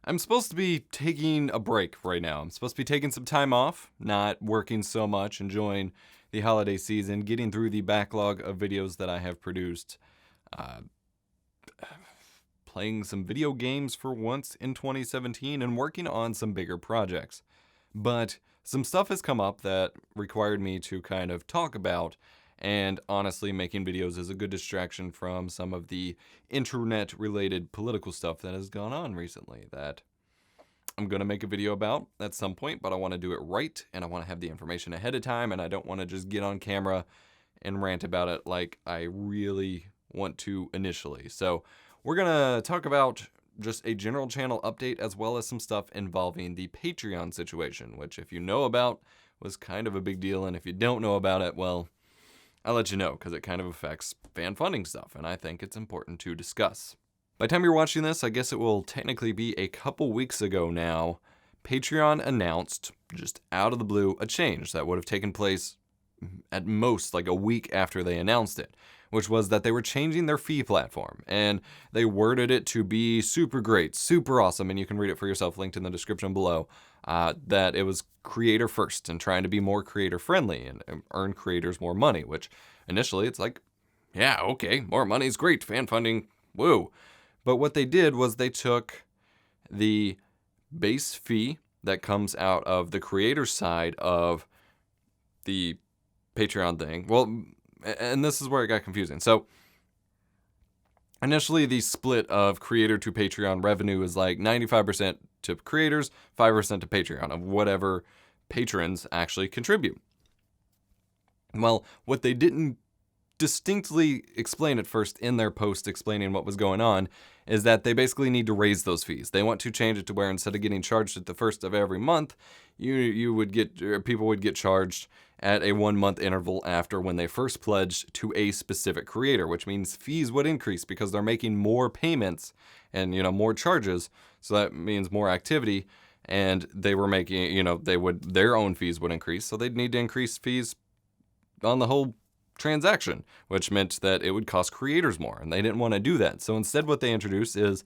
I'm supposed to be taking a break right now. I'm supposed to be taking some time off, not working so much, enjoying the holiday season, getting through the backlog of videos that I have produced, uh, playing some video games for once in 2017, and working on some bigger projects. But some stuff has come up that required me to kind of talk about, and honestly, making videos is a good distraction from some of the internet-related political stuff that has gone on recently that I'm going to make a video about at some point, but I want to do it right, and I want to have the information ahead of time, and I don't want to just get on camera and rant about it like I really want to initially. So we're going to talk about just a general channel update as well as some stuff involving the Patreon situation, which if you know about was kind of a big deal, and if you don't know about it, well, I'll let you know because it kind of affects fan funding stuff, and I think it's important to discuss. By the time you're watching this, I guess it will technically be a couple weeks ago now, Patreon announced, just out of the blue, a change that would have taken place at most like a week after they announced it, which was that they were changing their fee platform, and they worded it to be super great, super awesome, and you can read it for yourself, linked in the description below, that it was creator first and trying to be more creator friendly and earn creators more money, which initially it's like, yeah, okay, more money is great, fan funding, woo. But what they did was they took the base fee that comes out of the creator side of the Patreon thing. Well, and this is where it got confusing. So initially the split of creator to Patreon revenue is like 95% to creators, 5% to Patreon of whatever patrons actually contribute. Well, what they didn't distinctly explain at first in their post explaining what was going on is that they basically need to raise those fees. They want to change it to where instead of getting charged at the first of every month, people would get charged at a 1 month interval after when they first pledged to a specific creator, which means fees would increase because they're making more payments and, more charges. So that means more activity, and they were making, their own fees would increase. So they'd need to increase fees on the whole transaction, which meant that it would cost creators more, and they didn't want to do that. So instead what they introduced is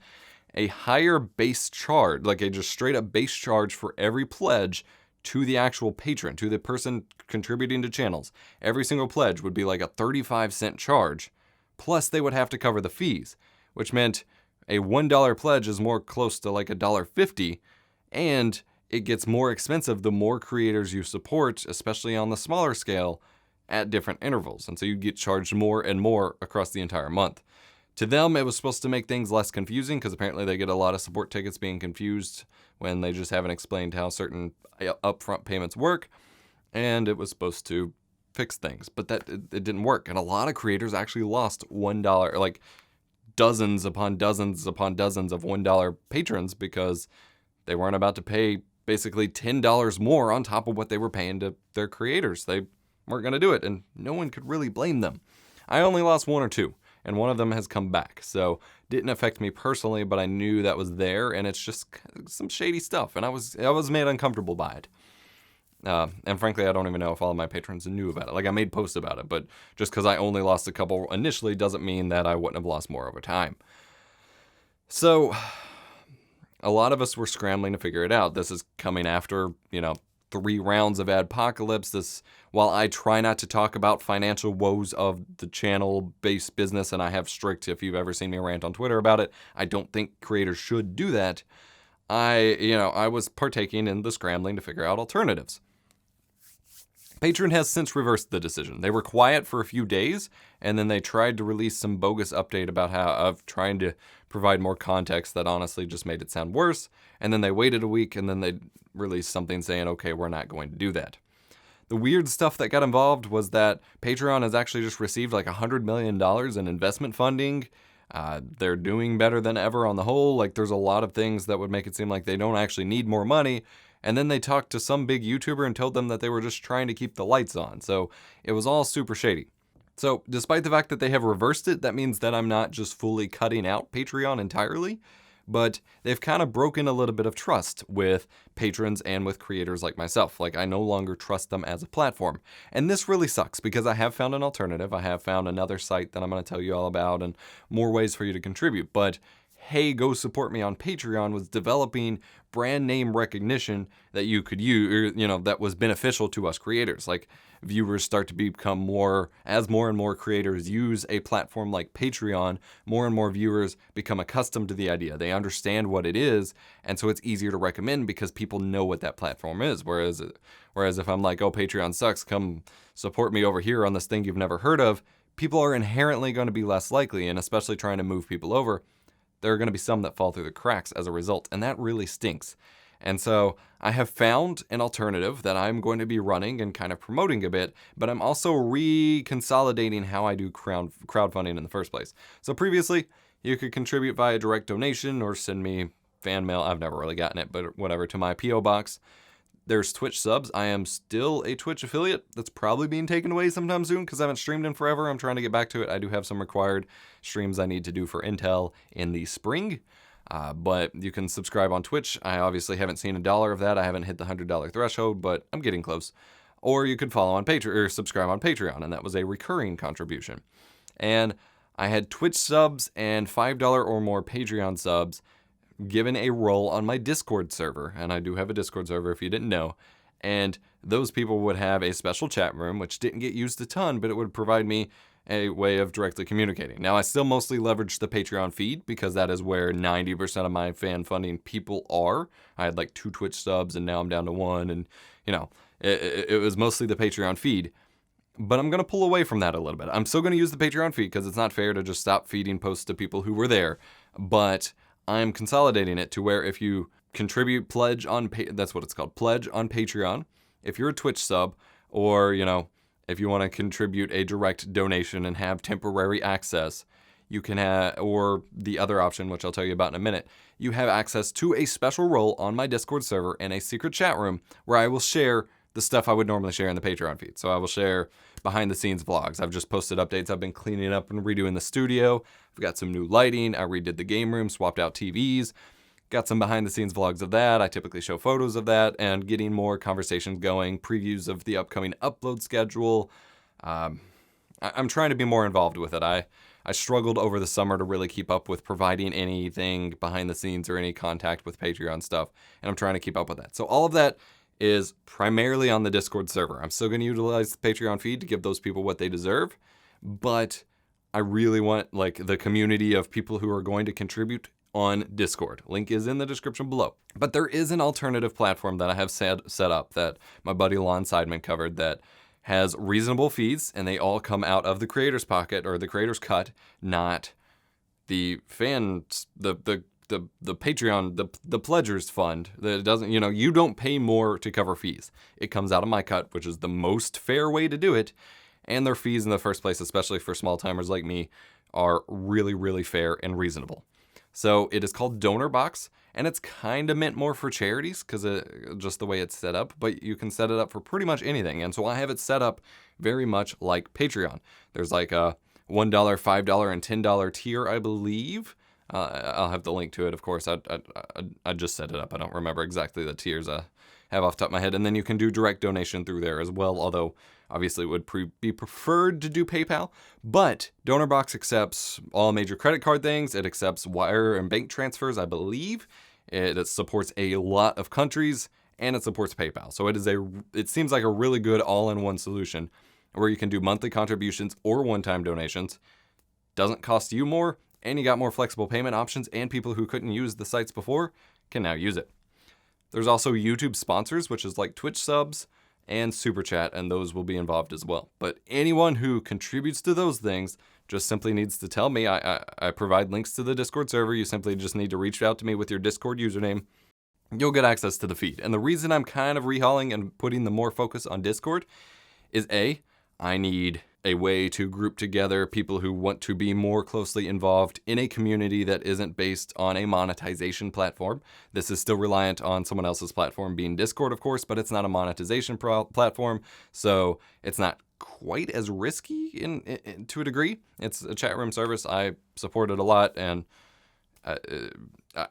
a higher base charge, like a just straight up base charge for every pledge to the actual patron, to the person contributing to channels. Every single pledge would be like a 35-cent charge, plus they would have to cover the fees, which meant a $1 pledge is more close to like $1.50, and it gets more expensive the more creators you support, especially on the smaller scale, at different intervals, and so you get charged more and more across the entire month. To them, it was supposed to make things less confusing because apparently they get a lot of support tickets being confused when they just haven't explained how certain upfront payments work, and it was supposed to fix things, but it didn't work, and a lot of creators actually lost $1, like dozens upon dozens upon dozens of $1 patrons because they weren't about to pay basically $10 more on top of what they were paying to their creators. They weren't going to do it, and no one could really blame them. I only lost 1 or 2, and one of them has come back, so didn't affect me personally, but I knew that was there, and it's just some shady stuff, and I was made uncomfortable by it. And frankly, I don't even know if all of my patrons knew about it. Like, I made posts about it, but just because I only lost a couple initially doesn't mean that I wouldn't have lost more over time. So a lot of us were scrambling to figure it out. This is coming after, 3 rounds of adpocalypse. While I try not to talk about financial woes of the channel-based business, and I have strict, if you've ever seen me rant on Twitter about it, I don't think creators should do that. I was partaking in the scrambling to figure out alternatives. Patreon has since reversed the decision. They were quiet for a few days, and then they tried to release some bogus update about of trying to provide more context that honestly just made it sound worse, and then they waited a week, and then they released something saying, okay, we're not going to do that. The weird stuff that got involved was that Patreon has actually just received like $100 million in investment funding. They're doing better than ever on the whole. Like, there's a lot of things that would make it seem like they don't actually need more money. And then they talked to some big YouTuber and told them that they were just trying to keep the lights on. So it was all super shady. So despite the fact that they have reversed it, that means that I'm not just fully cutting out Patreon entirely, but they've kind of broken a little bit of trust with patrons and with creators like myself. Like, I no longer trust them as a platform. And this really sucks because I have found an alternative. I have found another site that I'm going to tell you all about and more ways for you to contribute. But hey, go support me on Patreon, was developing brand name recognition that you could use, or, that was beneficial to us creators. Like, viewers start to become more, as more and more creators use a platform like Patreon, more and more viewers become accustomed to the idea. They understand what it is, and so it's easier to recommend because people know what that platform is. Whereas if I'm like, oh, Patreon sucks, come support me over here on this thing you've never heard of, people are inherently going to be less likely, and especially trying to move people over, there are going to be some that fall through the cracks as a result, and that really stinks. And so I have found an alternative that I'm going to be running and kind of promoting a bit, but I'm also reconsolidating how I do crowdfunding in the first place. So previously, you could contribute via direct donation or send me fan mail. I've never really gotten it, but whatever, to my P.O. box. There's Twitch subs. I am still a Twitch affiliate. That's probably being taken away sometime soon because I haven't streamed in forever. I'm trying to get back to it. I do have some required streams I need to do for Intel in the spring. But you can subscribe on Twitch. I obviously haven't seen $1 of that. I haven't hit the $100 threshold, but I'm getting close. Or you could follow on Patreon or subscribe on Patreon, and that was a recurring contribution. And I had Twitch subs and $5 or more Patreon subs given a role on my Discord server, and I do have a Discord server if you didn't know, and those people would have a special chat room, which didn't get used a ton, but it would provide me a way of directly communicating. Now, I still mostly leverage the Patreon feed because that is where 90% of my fan funding people are. I had like 2 Twitch subs, and now I'm down to 1, and it was mostly the Patreon feed. But I'm going to pull away from that a little bit. I'm still going to use the Patreon feed because it's not fair to just stop feeding posts to people who were there, but I'm consolidating it to where if you contribute, pledge on, that's what it's called, pledge on Patreon. If you're a Twitch sub, or, if you want to contribute a direct donation and have temporary access, you can have, or the other option, which I'll tell you about in a minute, you have access to a special role on my Discord server and a secret chat room where I will share the stuff I would normally share in the Patreon feed. So I will share behind the scenes vlogs. I've just posted updates. I've been cleaning up and redoing the studio. I've got some new lighting. I redid the game room, swapped out TVs. Got some behind the scenes vlogs of that. I typically show photos of that and getting more conversations going, previews of the upcoming upload schedule. I'm trying to be more involved with it. I struggled over the summer to really keep up with providing anything behind the scenes or any contact with Patreon stuff, and I'm trying to keep up with that. So all of that is primarily on the Discord server. I'm still going to utilize the Patreon feed to give those people what they deserve, but I really want the community of people who are going to contribute on Discord. Link is in the description below. But there is an alternative platform that I have set up that my buddy Lon Seidman covered that has reasonable fees, and they all come out of the creator's pocket or the creator's cut, not the fans, the Patreon, the pledgers fund. That doesn't, you don't pay more to cover fees. It comes out of my cut, which is the most fair way to do it. And their fees in the first place, especially for small timers like me, are really, really fair and reasonable. So it is called DonorBox, and it's kind of meant more for charities because just the way it's set up, but you can set it up for pretty much anything. And so I have it set up very much like Patreon. There's like a $1, $5, and $10 tier, I believe. I'll have the link to it, of course. I just set it up. I don't remember exactly the tiers I have off the top of my head. And then you can do direct donation through there as well, although obviously it would be preferred to do PayPal. But DonorBox accepts all major credit card things. It accepts wire and bank transfers, I believe. It supports a lot of countries, and it supports PayPal. So it seems like a really good all-in-one solution where you can do monthly contributions or one-time donations. Doesn't cost you more, and you got more flexible payment options, and people who couldn't use the sites before can now use it. There's also YouTube sponsors, which is like Twitch subs and Super Chat, and those will be involved as well. But anyone who contributes to those things just simply needs to tell me. I provide links to the Discord server. You simply just need to reach out to me with your Discord username. You'll get access to the feed. And the reason I'm kind of rehauling and putting the more focus on Discord is I need a way to group together people who want to be more closely involved in a community that isn't based on a monetization platform. This is still reliant on someone else's platform being Discord, of course, but it's not a monetization platform, so it's not quite as risky in to a degree. It's a chat room service. I support it a lot, and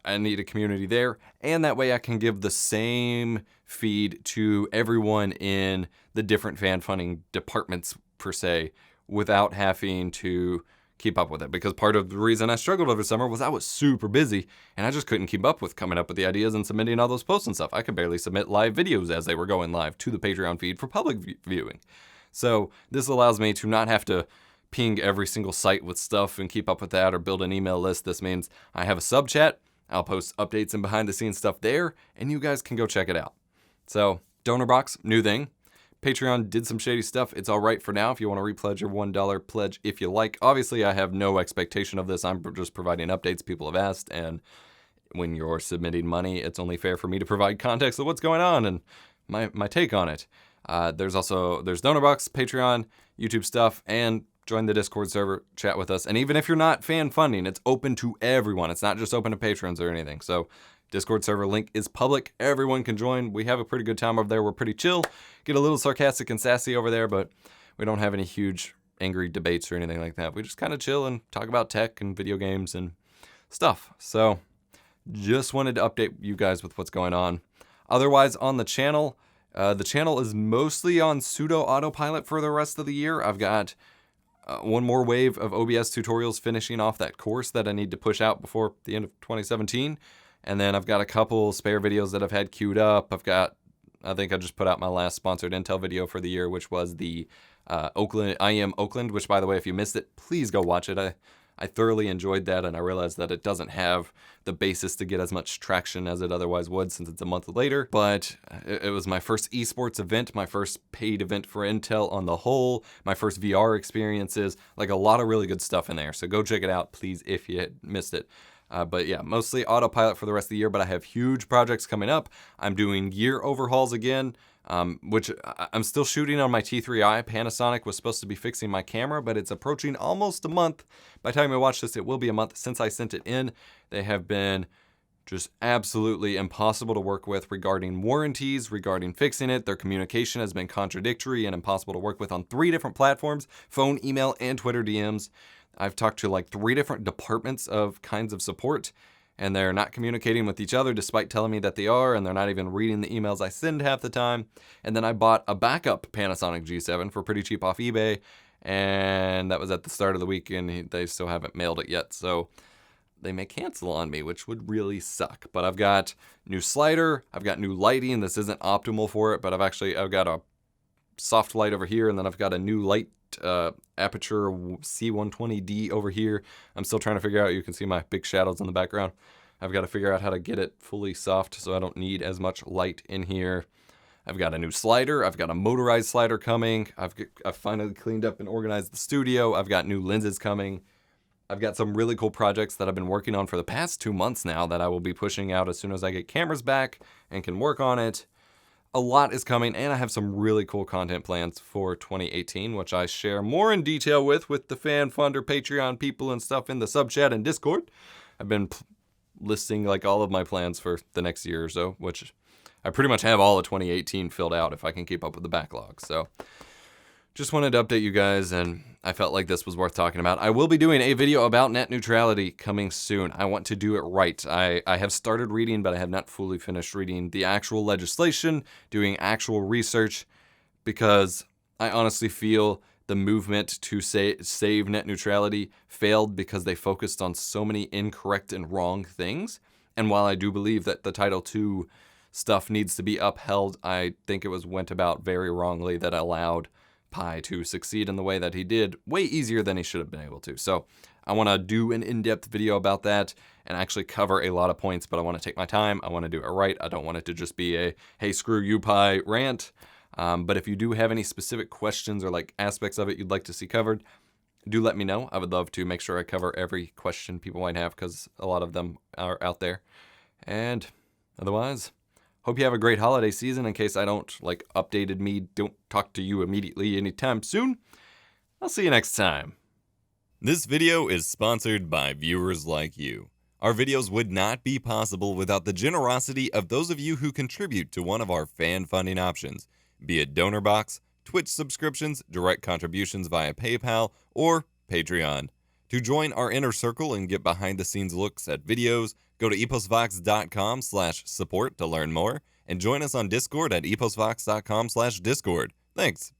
I need a community there, and that way I can give the same feed to everyone in the different fan funding departments per se, without having to keep up with it, because part of the reason I struggled over summer was I was super busy and I just couldn't keep up with coming up with the ideas and submitting all those posts and stuff. I could barely submit live videos as they were going live to the Patreon feed for public viewing. So this allows me to not have to ping every single site with stuff and keep up with that or build an email list. This means I have a sub chat. I'll post updates and behind the scenes stuff there, and you guys can go check it out. So DonorBox, new thing. Patreon did some shady stuff. It's all right for now if you want to repledge your $1 pledge if you like. Obviously, I have no expectation of this. I'm just providing updates people have asked, and when you're submitting money, it's only fair for me to provide context of what's going on and my take on it. There's DonorBox, Patreon, YouTube stuff, and join the Discord server, chat with us. And even if you're not fan funding, it's open to everyone. It's not just open to patrons or anything. So Discord server link is public. Everyone can join. We have a pretty good time over there. We're pretty chill. Get a little sarcastic and sassy over there, but we don't have any huge angry debates or anything like that. We just kind of chill and talk about tech and video games and stuff. So just wanted to update you guys with what's going on. Otherwise, on the channel is mostly on pseudo autopilot for the rest of the year. I've got one more wave of OBS tutorials finishing off that course that I need to push out before the end of 2017. And then I've got a couple spare videos that I've had queued up. I think I just put out my last sponsored Intel video for the year, which was the Oakland, which, by the way, if you missed it, please go watch it. I thoroughly enjoyed that, and I realized that it doesn't have the basis to get as much traction as it otherwise would since it's a month later. But it was my first esports event, my first paid event for Intel on the whole, my first VR experiences, like a lot of really good stuff in there. So go check it out, please, if you missed it. But yeah, mostly autopilot for the rest of the year, but I have huge projects coming up. I'm doing gear overhauls again, which I'm still shooting on my T3i. Panasonic was supposed to be fixing my camera, but it's approaching almost a month. By the time you watch this, it will be a month since I sent it in. They have been just absolutely impossible to work with regarding warranties, regarding fixing it. Their communication has been contradictory and impossible to work with on 3 different platforms: phone, email, and Twitter DMs. I've talked to like 3 different departments of kinds of support, and they're not communicating with each other despite telling me that they are, and they're not even reading the emails I send half the time. And then I bought a backup Panasonic G7 for pretty cheap off eBay, and that was at the start of the week, and they still haven't mailed it yet. So they may cancel on me, which would really suck. But I've got new slider, I've got new lighting. This isn't optimal for it, but I've got a soft light over here, and then I've got a new light aperture C120D over here. I'm still trying to figure out, you can see my big shadows in the background. I've got to figure out how to get it fully soft so I don't need as much light in here. I've got a new slider. I've got a motorized slider coming. I've finally cleaned up and organized the studio. I've got new lenses coming. I've got some really cool projects that I've been working on for the past 2 months now that I will be pushing out as soon as I get cameras back and can work on it. A lot is coming, and I have some really cool content plans for 2018, which I share more in detail with the fan funder, Patreon people and stuff in the sub chat and Discord. I've been listing like all of my plans for the next year or so, which I pretty much have all of 2018 filled out if I can keep up with the backlog. So just wanted to update you guys, and I felt like this was worth talking about. I will be doing a video about net neutrality coming soon. I want to do it right. I have started reading, but I have not fully finished reading the actual legislation, doing actual research, because I honestly feel the movement to save net neutrality failed because they focused on so many incorrect and wrong things. And while I do believe that the Title II stuff needs to be upheld, I think it went about very wrongly that allowed Pi to succeed in the way that he did, way easier than he should have been able to. So I want to do an in-depth video about that and actually cover a lot of points, but I want to take my time. I want to do it right. I don't want it to just be a, hey, screw you, Pi rant. But if you do have any specific questions or like aspects of it you'd like to see covered, do let me know. I would love to make sure I cover every question people might have, because a lot of them are out there. And otherwise, hope you have a great holiday season. In case I don't don't talk to you immediately anytime soon. I'll see you next time. This video is sponsored by viewers like you. Our videos would not be possible without the generosity of those of you who contribute to one of our fan funding options, be it DonorBox, Twitch subscriptions, direct contributions via PayPal, or Patreon. To join our inner circle and get behind-the-scenes looks at videos, go to EposVox.com/support to learn more, and join us on Discord at EposVox.com/Discord. Thanks.